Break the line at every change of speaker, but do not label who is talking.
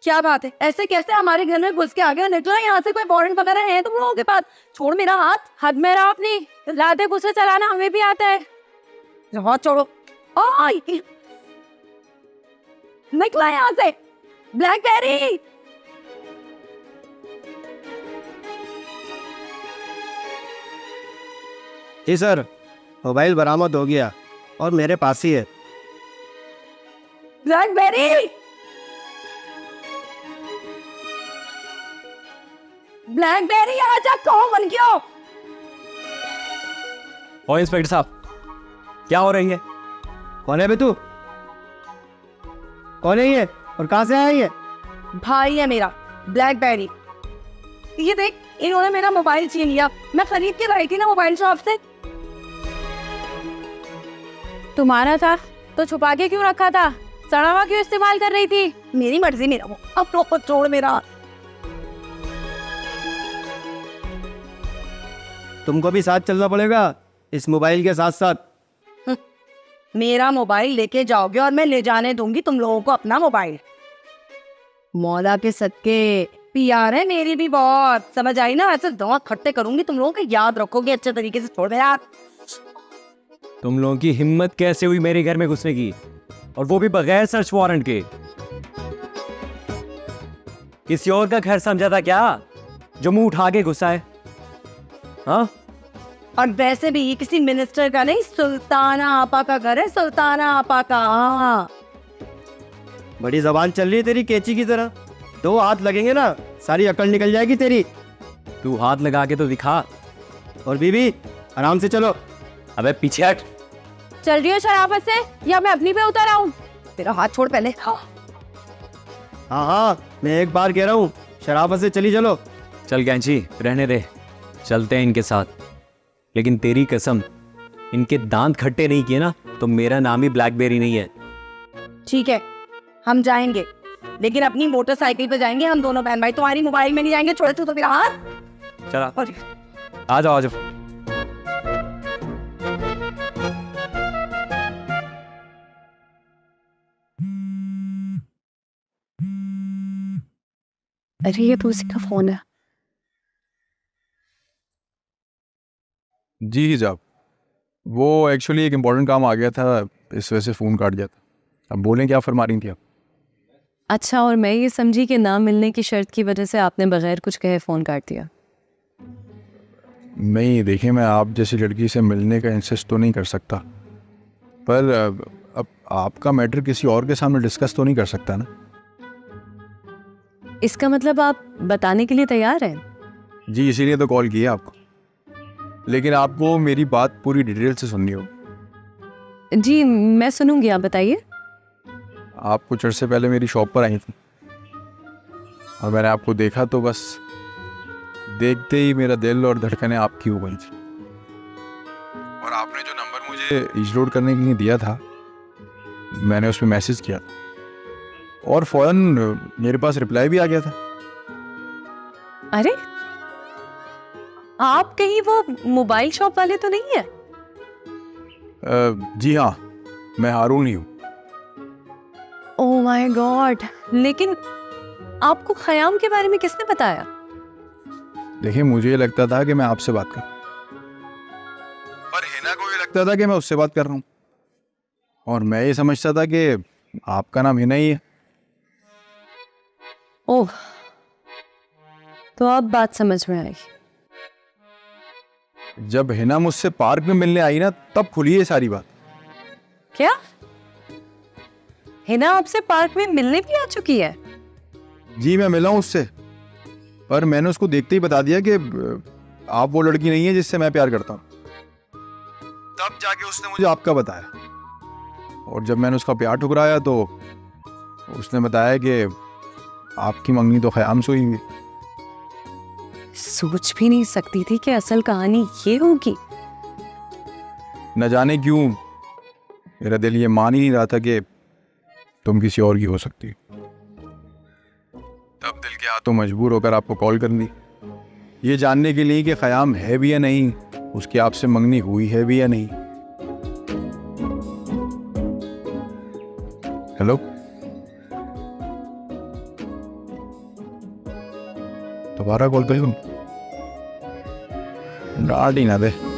क्या बात है, ऐसे कैसे हमारे घर में घुस के आ गए? निकलो यहाँ से, कोई वारंट वगैरह है तुम लोगों के पास? छोड़ मेरा हाथ, हाथ मेरा अपनी। लाते गुस्से चलाना हमें भी आता है। हाथ छोड़ो। ओए, निकलो यहाँ से। ब्लैकबेरी,
जी सर, मोबाइल बरामद हो गया और मेरे पास ही है।
ब्लैकबेरी, ब्लैकबेरी आजा, कौन बन गया?
ओ इंस्पेक्टर साहब, क्या हो रही है?
कौन है बे तू? कौन है ये और कहाँ से आया ये?
भाई है मेरा, ब्लैकबेरी। ये देख, इन्होंने मेरा मोबाइल छीन लिया। मैं खरीद के लाई थी ना मोबाइल शॉप से। तुम्हारा था तो छुपा के क्यों रखा था? सड़ा हुआ क्यों इस्तेमाल कर रही थी? मेरी मर्जी, मेरा वो। अब तो छोड़ मेरा।
तुमको भी साथ चलना पड़ेगा इस मोबाइल के साथ साथ।
मेरा मोबाइल लेके जाओगे और मैं ले जाने दूंगी तुम लोगों को अपना मोबाइल। मौला के सदके प्यार है मेरी भी बहुत, समझ आई ना? ऐसे दवा खट्टे करूंगी तुम लोगों को, याद रखोगे अच्छे तरीके से। छोड़ मेरा।
तुम लोगों की हिम्मत कैसे हुई मेरे घर में घुसने की, और वो भी बगैर सर्च वारंट के? किसी और का घर समझा था क्या जो मुंह उठा के घुसा है? हाँ,
और वैसे भी ये किसी मिनिस्टर का नहीं, सुल्ताना आपा का घर है, सुल्ताना आपा का। हाँ,
बड़ी जबान चल रही है तेरी कैची की तरह। 2 हाथ लगेंगे ना, सारी अकल निकल जाएगी तेरी।
तू हाथ लगा के तो दिखा।
और बीबी, आराम से चलो।
अबे पीछे हट।
चल रही हो शराफत से या मैं अपनी पे उतर आऊं? तेरा हाथ छोड़ पहले। हाँ,
हाँ, मैं एक बार कह रहा हूँ, शराफत से चली चलो।
चल कैंची, रहने दे, चलते हैं इनके साथ। लेकिन तेरी कसम, इनके दांत खट्टे नहीं किए ना तो मेरा नाम ही ब्लैकबेरी नहीं है।
ठीक है, हम जाएंगे, लेकिन अपनी मोटरसाइकिल पे जाएंगे हम दोनों बहन भाई। तुम्हारी मोबाइल में नहीं जाएंगे। छोड़े तो मेरा हाथ।
चला,
और
आ जाओ आ जाओ।
अरे ये तो उसी का फोन है।
जी हिजाब, वो एक्चुअली एक इम्पोर्टेंट काम आ गया था, इस वजह से फ़ोन काट दिया था। अब बोलें क्या फरमा रही थी आप?
अच्छा, और मैं ये समझी कि ना मिलने की शर्त की वजह से आपने बगैर कुछ कहे फ़ोन काट दिया।
नहीं, देखिए, मैं आप जैसी लड़की से मिलने का इंसिस्ट तो नहीं कर सकता, पर अब आपका मैटर किसी और के सामने डिस्कस तो नहीं कर सकता ना।
इसका मतलब आप बताने के लिए तैयार हैं?
जी, इसीलिए तो कॉल किया आपको, लेकिन आपको मेरी बात पूरी डिटेल से सुननी होगी।
जी, मैं सुनूंगी, आप बताइए।
आप कुछ अर्से पहले मेरी शॉप पर आई थी और मैंने आपको देखा तो बस देखते ही मेरा दिल और धड़कनें आपकी हो गई थी। और आपने जो नंबर मुझे इंस्टॉल करने के लिए दिया था, मैंने उस पर मैसेज किया और फौरन मेरे पास रिप्लाई भी आ गया था।
अरे, आप कहीं वो मोबाइल शॉप वाले तो नहीं है?
जी हाँ, मैं हारून ही हूँ।
ओह माय गॉड, लेकिन आपको खयाम के बारे में किसने बताया?
देखिए, मुझे ये लगता था कि मैं आपसे बात कर रहा हूँ, पर हिना को ये लगता था कि मैं उससे बात कर रहा हूँ, और मैं ये समझता था कि आपका नाम हिना ही है।
ओह, तो अब बात समझ में आई।
जब हिना मुझसे पार्क में मिलने आई ना, तब खुली ये सारी बात।
क्या हिना आपसे पार्क में मिलने भी आ चुकी है?
जी, मैं मिला हूं उससे, पर मैंने उसको देखते ही बता दिया कि आप वो लड़की नहीं है जिससे मैं प्यार करता हूं। तब जाके उसने मुझे आपका बताया, और जब मैंने उसका प्यार ठुकराया तो उसने बताया कि आपकी मंगनी तो ख़याम से हुई।
सोच भी नहीं सकती थी कि असल कहानी ये होगी।
न जाने क्यों मेरा दिल ये मान ही नहीं रहा था कि तुम किसी और की हो सकती हो। तब दिल के हाथों मजबूर होकर आपको कॉल कर दी, ये जानने के लिए कि ख़याम है भी या नहीं, उसकी आपसे मंगनी हुई है भी या नहीं। हेलो, दोबारा कॉल करूँ? डांट ही ना दे।